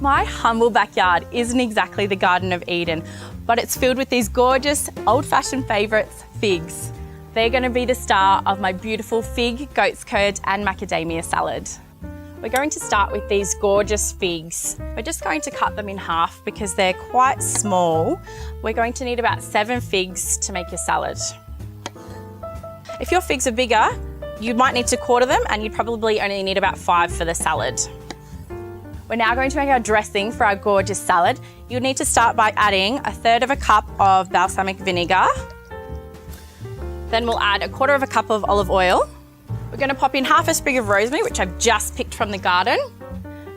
My humble backyard isn't exactly the Garden of Eden, but it's filled with these gorgeous old-fashioned favourites, figs. They're going to be the star of my beautiful fig, goat's curd and macadamia salad. We're going to start with these gorgeous figs. We're just going to cut them in half because they're quite small. We're going to need about 7 figs to make your salad. If your figs are bigger, you might need to quarter them, and you'd probably only need about 5 for the salad. We're now going to make our dressing for our gorgeous salad. You'll need to start by adding 1/3 cup of balsamic vinegar. Then we'll add 1/4 cup of olive oil. We're going to pop in half a sprig of rosemary, which I've just picked from the garden.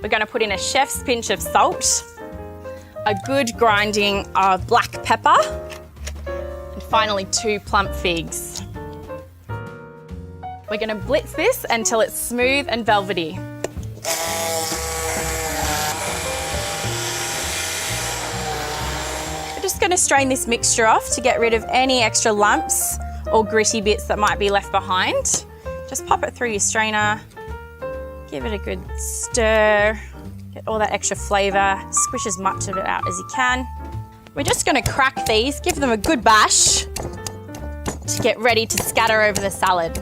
We're going to put in a chef's pinch of salt, a good grinding of black pepper, and finally 2 plump figs. We're going to blitz this until it's smooth and velvety. We're just going to strain this mixture off to get rid of any extra lumps or gritty bits that might be left behind. Just pop it through your strainer, give it a good stir, get all that extra flavour, squish as much of it out as you can. We're just going to crack these, give them a good bash to get ready to scatter over the salad.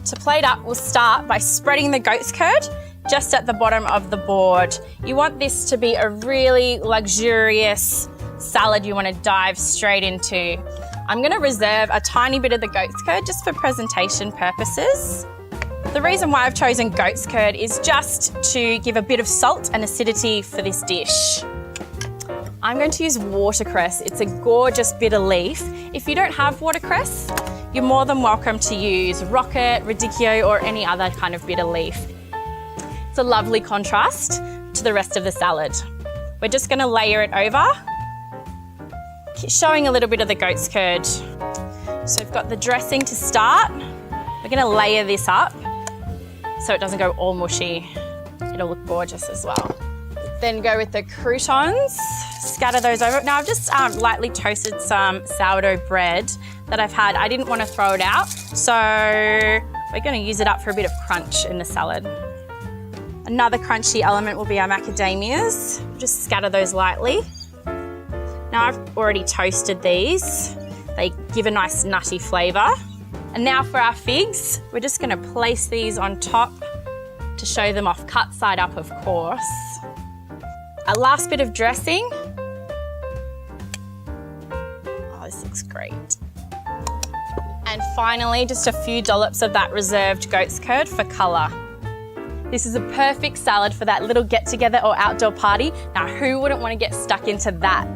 To plate up, we'll start by spreading the goat's curd just at the bottom of the board. You want this to be a really luxurious salad you want to dive straight into. I'm going to reserve a tiny bit of the goat's curd just for presentation purposes. The reason why I've chosen goat's curd is just to give a bit of salt and acidity for this dish. I'm going to use watercress. It's a gorgeous bitter leaf. If you don't have watercress, you're more than welcome to use rocket, radicchio, or any other kind of bitter leaf. It's a lovely contrast to the rest of the salad. We're just going to layer it over, showing a little bit of the goat's curd. So we've got the dressing to start. We're going to layer this up so it doesn't go all mushy. It'll look gorgeous as well. Then go with the croutons, scatter those over. Now I've just lightly toasted some sourdough bread that I've had. I didn't want to throw it out, so we're going to use it up for a bit of crunch in the salad. Another crunchy element will be our macadamias. Just scatter those lightly. Now I've already toasted these. They give a nice nutty flavour. And now for our figs, we're just going to place these on top to show them off, cut side up of course. Our last bit of dressing. Oh, this looks great. And finally, just a few dollops of that reserved goat's curd for colour. This is a perfect salad for that little get-together or outdoor party. Now, who wouldn't want to get stuck into that?